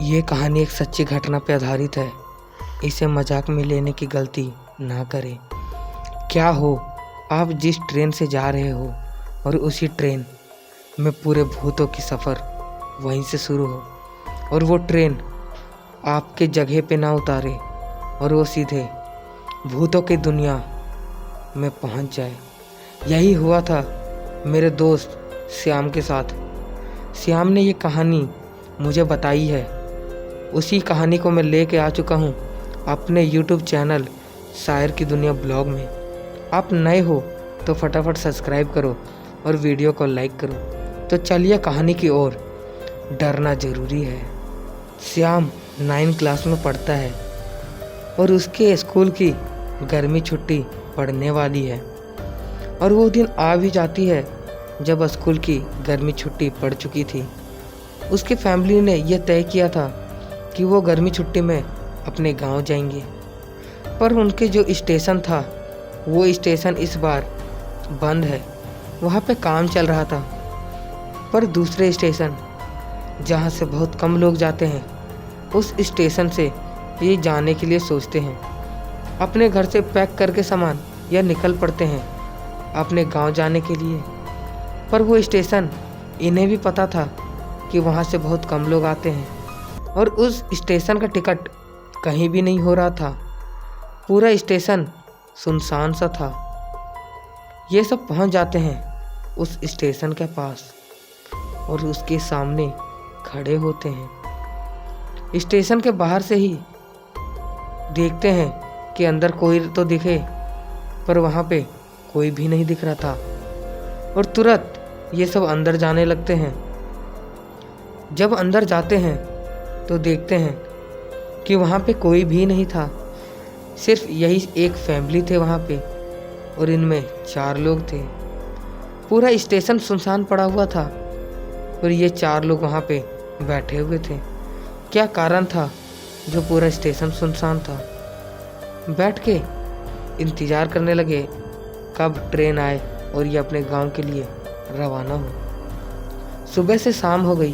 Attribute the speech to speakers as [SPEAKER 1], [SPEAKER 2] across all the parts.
[SPEAKER 1] ये कहानी एक सच्ची घटना पर आधारित है। इसे मजाक में लेने की गलती ना करें। क्या हो आप जिस ट्रेन से जा रहे हो और उसी ट्रेन में पूरे भूतों की सफ़र वहीं से शुरू हो और वो ट्रेन आपके जगह पे ना उतारे और वो सीधे भूतों की दुनिया में पहुंच जाए। यही हुआ था मेरे दोस्त श्याम के साथ। श्याम ने ये कहानी मुझे बताई है। उसी कहानी को मैं लेके आ चुका हूँ अपने YouTube चैनल शायर की दुनिया ब्लॉग में। आप नए हो तो फटाफट सब्सक्राइब करो और वीडियो को लाइक करो। तो चलिए कहानी की ओर। डरना ज़रूरी है। श्याम 9 क्लास में पढ़ता है और उसके स्कूल की गर्मी छुट्टी पड़ने वाली है और वो दिन आ भी जाती है जब स्कूल की गर्मी छुट्टी पड़ चुकी थी। उसकी फैमिली ने यह तय किया था कि वो गर्मी छुट्टी में अपने गांव जाएंगे, पर उनके जो स्टेशन था वो स्टेशन इस बार बंद है। वहाँ पे काम चल रहा था, पर दूसरे स्टेशन जहाँ से बहुत कम लोग जाते हैं उस स्टेशन से ये जाने के लिए सोचते हैं। अपने घर से पैक करके सामान या निकल पड़ते हैं अपने गांव जाने के लिए। पर वो स्टेशन इन्हें भी पता था कि वहाँ से बहुत कम लोग आते हैं और उस स्टेशन का टिकट कहीं भी नहीं हो रहा था। पूरा स्टेशन सुनसान सा था। ये सब पहुँच जाते हैं उस स्टेशन के पास और उसके सामने खड़े होते हैं। स्टेशन के बाहर से ही देखते हैं कि अंदर कोई तो दिखे, पर वहाँ पे कोई भी नहीं दिख रहा था और तुरंत ये सब अंदर जाने लगते हैं। जब अंदर जाते हैं तो देखते हैं कि वहाँ पे कोई भी नहीं था। सिर्फ यही एक फैमिली थे वहाँ पे और इनमें 4 लोग थे। पूरा स्टेशन सुनसान पड़ा हुआ था और ये 4 लोग वहाँ पे बैठे हुए थे। क्या कारण था जो पूरा स्टेशन सुनसान था? बैठ के इंतज़ार करने लगे कब ट्रेन आए और ये अपने गांव के लिए रवाना हो। सुबह से शाम हो गई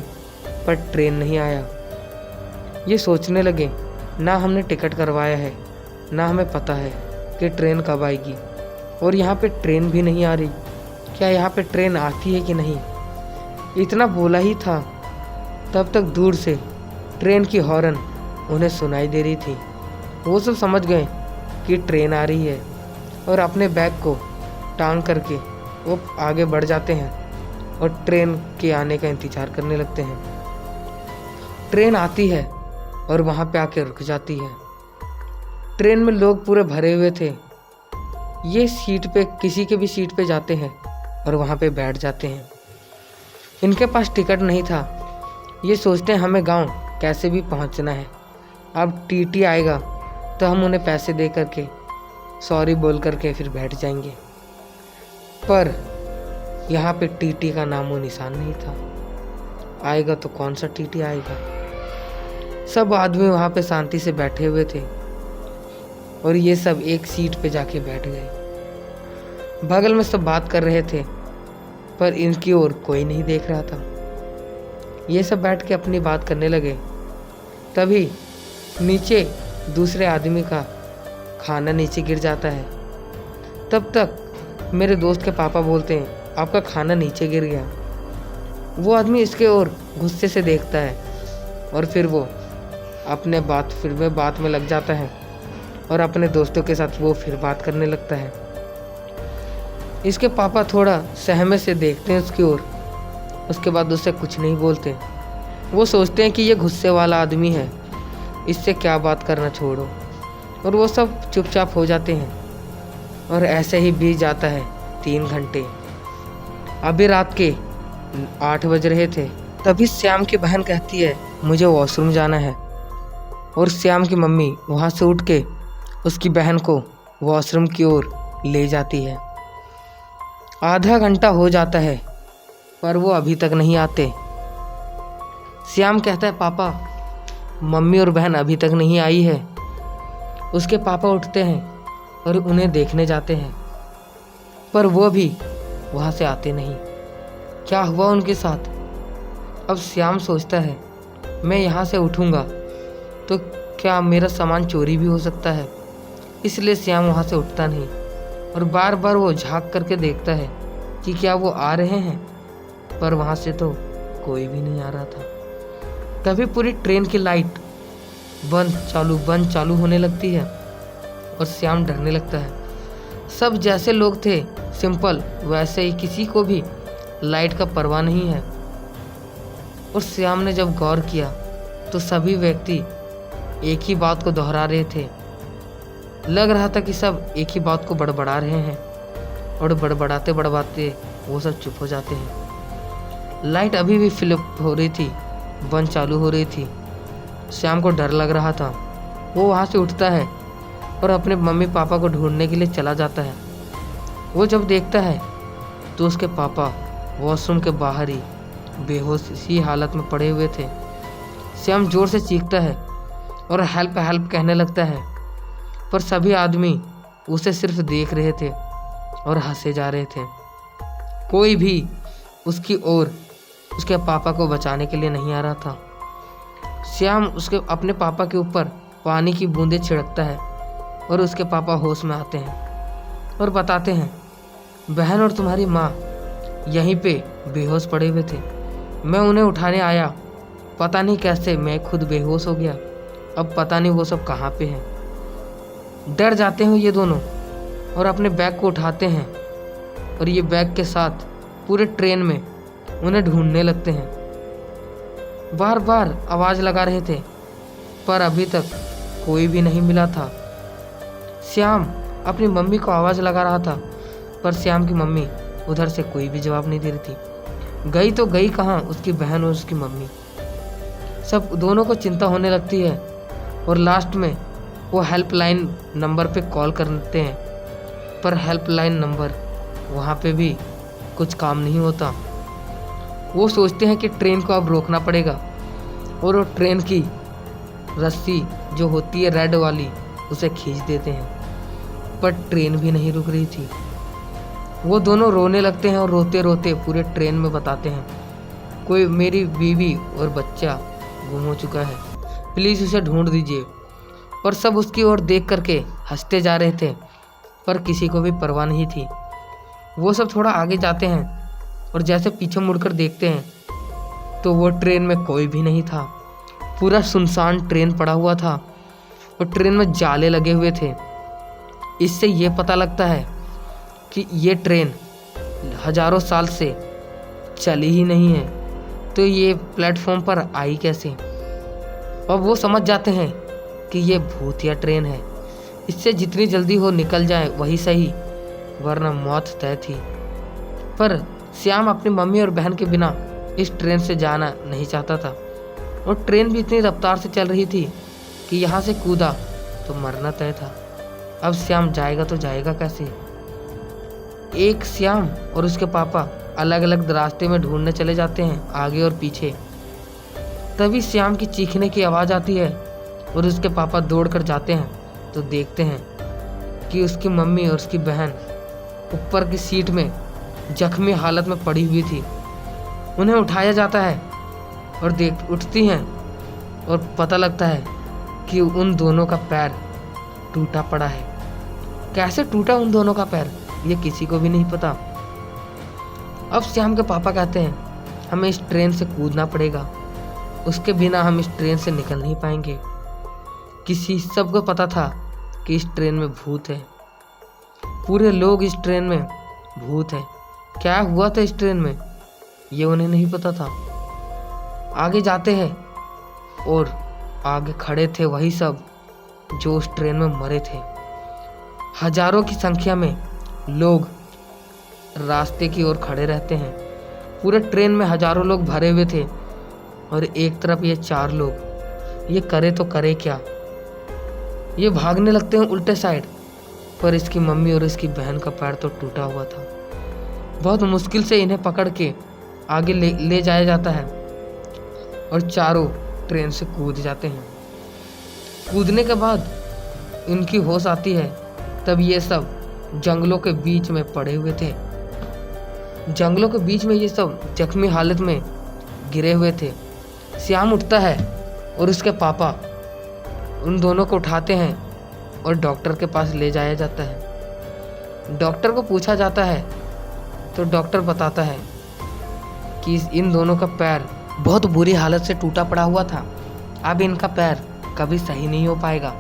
[SPEAKER 1] पर ट्रेन नहीं आया। ये सोचने लगे, ना हमने टिकट करवाया है, ना हमें पता है कि ट्रेन कब आएगी और यहाँ पे ट्रेन भी नहीं आ रही। क्या यहाँ पे ट्रेन आती है कि नहीं? इतना बोला ही था तब तक दूर से ट्रेन की हॉर्न उन्हें सुनाई दे रही थी। वो सब समझ गए कि ट्रेन आ रही है और अपने बैग को टांग करके वो आगे बढ़ जाते हैं और ट्रेन के आने का इंतज़ार करने लगते हैं। ट्रेन आती है और वहाँ पे आके रुक जाती है। ट्रेन में लोग पूरे भरे हुए थे। ये सीट पे किसी के भी सीट पे जाते हैं और वहाँ पे बैठ जाते हैं। इनके पास टिकट नहीं था। ये सोचते हैं हमें गांव कैसे भी पहुँचना है। अब टीटी आएगा तो हम उन्हें पैसे दे करके सॉरी बोल करके फिर बैठ जाएंगे। पर यहाँ पे टीटी का नामो निशान नहीं था। आएगा तो कौन सा टीटी आएगा? सब आदमी वहाँ पे शांति से बैठे हुए थे और ये सब एक सीट पे जाके बैठ गए। बगल में सब बात कर रहे थे पर इनकी ओर कोई नहीं देख रहा था। ये सब बैठ के अपनी बात करने लगे। तभी नीचे दूसरे आदमी का खाना नीचे गिर जाता है। तब तक मेरे दोस्त के पापा बोलते हैं, आपका खाना नीचे गिर गया। वो आदमी इसके ओर गुस्से से देखता है और फिर वो अपने बात में लग जाता है और अपने दोस्तों के साथ वो फिर बात करने लगता है। इसके पापा थोड़ा सहमे से देखते हैं उसकी ओर। उसके बाद उससे कुछ नहीं बोलते। वो सोचते हैं कि ये गुस्से वाला आदमी है, इससे क्या बात करना, छोड़ो। और वो सब चुपचाप हो जाते हैं और ऐसे ही बीत जाता है 3 घंटे। अभी रात के 8 बज रहे थे। तभी श्याम की बहन कहती है, मुझे वॉशरूम जाना है। और श्याम की मम्मी वहाँ से उठ के उसकी बहन को वॉशरूम की ओर ले जाती है। आधा घंटा हो जाता है पर वो अभी तक नहीं आते। श्याम कहता है, पापा मम्मी और बहन अभी तक नहीं आई है। उसके पापा उठते हैं और उन्हें देखने जाते हैं, पर वो भी वहाँ से आते नहीं। क्या हुआ उनके साथ? अब श्याम सोचता है मैं यहाँ से उठूँगा तो क्या मेरा सामान चोरी भी हो सकता है। इसलिए श्याम वहाँ से उठता नहीं और बार बार वो झांक करके देखता है कि क्या वो आ रहे हैं, पर वहाँ से तो कोई भी नहीं आ रहा था। तभी पूरी ट्रेन की लाइट बंद चालू होने लगती है और श्याम डरने लगता है। सब जैसे लोग थे सिंपल, वैसे ही किसी को भी लाइट का परवाह नहीं है। और श्याम ने जब गौर किया तो सभी व्यक्ति एक ही बात को दोहरा रहे थे। लग रहा था कि सब एक ही बात को बड़बड़ा रहे हैं और बड़बड़ाते बड़बड़ाते वो सब चुप हो जाते हैं। लाइट अभी भी फ्लिप हो रही थी, बंद चालू हो रही थी। श्याम को डर लग रहा था। वो वहाँ से उठता है और अपने मम्मी पापा को ढूंढने के लिए चला जाता है। वो जब देखता है तो उसके पापा वॉशरूम के बाहर ही बेहोश सी हालत में पड़े हुए थे। श्याम जोर से चीखता है और हेल्प हेल्प कहने लगता है, पर सभी आदमी उसे सिर्फ देख रहे थे और हंसे जा रहे थे। कोई भी उसकी ओर उसके पापा को बचाने के लिए नहीं आ रहा था। श्याम उसके अपने पापा के ऊपर पानी की बूंदें छिड़कता है और उसके पापा होश में आते हैं और बताते हैं, बहन और तुम्हारी माँ यहीं पे बेहोश पड़े हुए थे। मैं उन्हें उठाने आया, पता नहीं कैसे मैं खुद बेहोश हो गया। अब पता नहीं वो सब कहाँ पे हैं। डर जाते हैं ये दोनों और अपने बैग को उठाते हैं और ये बैग के साथ पूरे ट्रेन में उन्हें ढूंढने लगते हैं। बार बार आवाज़ लगा रहे थे पर अभी तक कोई भी नहीं मिला था। श्याम अपनी मम्मी को आवाज़ लगा रहा था पर श्याम की मम्मी उधर से कोई भी जवाब नहीं दे रही थी। गई तो गई कहाँ उसकी बहन और उसकी मम्मी। सब दोनों को चिंता होने लगती है और लास्ट में वो हेल्पलाइन नंबर पे कॉल करते हैं, पर हेल्पलाइन नंबर वहाँ पे भी कुछ काम नहीं होता। वो सोचते हैं कि ट्रेन को अब रोकना पड़ेगा और वो ट्रेन की रस्सी जो होती है रेड वाली उसे खींच देते हैं, पर ट्रेन भी नहीं रुक रही थी। वो दोनों रोने लगते हैं और रोते रोते पूरे ट्रेन में बताते हैं, कोई मेरी बीवी और बच्चा गुम हो चुका है, प्लीज़ उसे ढूंढ दीजिए। और सब उसकी ओर देख करके हंसते जा रहे थे पर किसी को भी परवाह नहीं थी। वो सब थोड़ा आगे जाते हैं और जैसे पीछे मुड़कर देखते हैं तो वो ट्रेन में कोई भी नहीं था। पूरा सुनसान ट्रेन पड़ा हुआ था और ट्रेन में जाले लगे हुए थे। इससे ये पता लगता है कि ये ट्रेन हजारों साल से चली ही नहीं है, तो ये प्लेटफॉर्म पर आई कैसे। अब वो समझ जाते हैं कि ये भूतिया ट्रेन है, इससे जितनी जल्दी हो निकल जाए वही सही, वरना मौत तय थी। पर श्याम अपनी मम्मी और बहन के बिना इस ट्रेन से जाना नहीं चाहता था और ट्रेन भी इतनी रफ्तार से चल रही थी कि यहाँ से कूदा तो मरना तय था। अब श्याम जाएगा तो जाएगा कैसे। एक श्याम और उसके पापा अलग अलग रास्ते में ढूंढने चले जाते हैं, आगे और पीछे। तभी श्याम की चीखने की आवाज़ आती है और उसके पापा दौड़ कर जाते हैं तो देखते हैं कि उसकी मम्मी और उसकी बहन ऊपर की सीट में जख्मी हालत में पड़ी हुई थी। उन्हें उठाया जाता है और उठती हैं और पता लगता है कि उन दोनों का पैर टूटा पड़ा है। कैसे टूटा उन दोनों का पैर ये किसी को भी नहीं पता। अब श्याम के पापा कहते हैं, हमें इस ट्रेन से कूदना पड़ेगा, उसके बिना हम इस ट्रेन से निकल नहीं पाएंगे। सबको पता था कि इस ट्रेन में भूत है, पूरे लोग इस ट्रेन में भूत है। क्या हुआ था इस ट्रेन में ये उन्हें नहीं पता था। आगे जाते हैं और आगे खड़े थे वही सब जो उस ट्रेन में मरे थे। हजारों की संख्या में लोग रास्ते की ओर खड़े रहते हैं। पूरे ट्रेन में हजारों लोग भरे हुए थे और एक तरफ ये 4 लोग, ये करे तो करे क्या। ये भागने लगते हैं उल्टे साइड, पर इसकी मम्मी और इसकी बहन का पैर तो टूटा हुआ था। बहुत मुश्किल से इन्हें पकड़ के आगे ले जाया जाता है और चारों ट्रेन से कूद जाते हैं। कूदने के बाद इनकी होश आती है, तब ये सब जंगलों के बीच में पड़े हुए थे। जंगलों के बीच में ये सब जख्मी हालत में गिरे हुए थे। श्याम उठता है और उसके पापा उन दोनों को उठाते हैं और डॉक्टर के पास ले जाया जाता है। डॉक्टर को पूछा जाता है तो डॉक्टर बताता है कि इन दोनों का पैर बहुत बुरी हालत से टूटा पड़ा हुआ था। अब इनका पैर कभी सही नहीं हो पाएगा।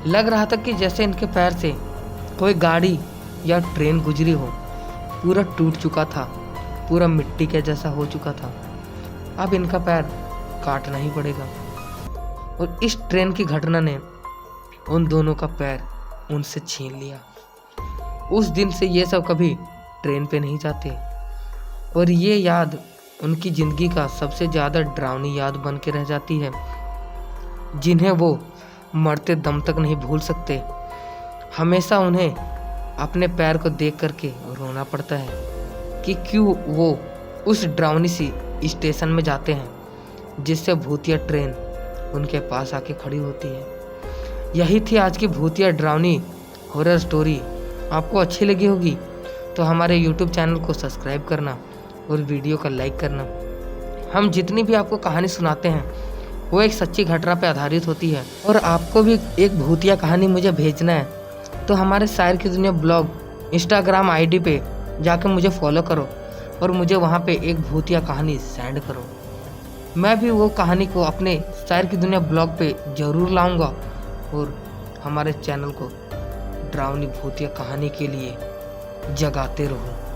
[SPEAKER 1] लग रहा था कि जैसे इनके पैर से कोई गाड़ी या ट्रेन गुजरी हो। पूरा टूट चुका था, पूरा मिट्टी के जैसा हो चुका था। अब इनका पैर काटना ही पड़ेगा। और इस ट्रेन की घटना ने उन दोनों का पैर उनसे छीन लिया। उस दिन से ये सब कभी ट्रेन पे नहीं जाते और ये याद उनकी ज़िंदगी का सबसे ज़्यादा डरावनी याद बन के रह जाती है, जिन्हें वो मरते दम तक नहीं भूल सकते। हमेशा उन्हें अपने पैर को देख करके रोना पड़ता है कि क्यों वो उस डरावनी सी स्टेशन में जाते हैं जिससे भूतिया ट्रेन उनके पास आके खड़ी होती है। यही थी आज की भूतिया डरावनी हॉरर स्टोरी। आपको अच्छी लगी होगी तो हमारे YouTube चैनल को सब्सक्राइब करना और वीडियो का लाइक करना। हम जितनी भी आपको कहानी सुनाते हैं वो एक सच्ची घटना पर आधारित होती है। और आपको भी एक भूतिया कहानी मुझे भेजना है तो हमारे शायर की दुनिया ब्लॉग इंस्टाग्राम ID पे जाकर मुझे फॉलो करो और मुझे वहाँ पे एक भूतिया कहानी सेंड करो। मैं भी वो कहानी को अपने शायर की दुनिया ब्लॉग पे ज़रूर लाऊंगा और हमारे चैनल को डरावनी भूतिया कहानी के लिए जगाते रहो।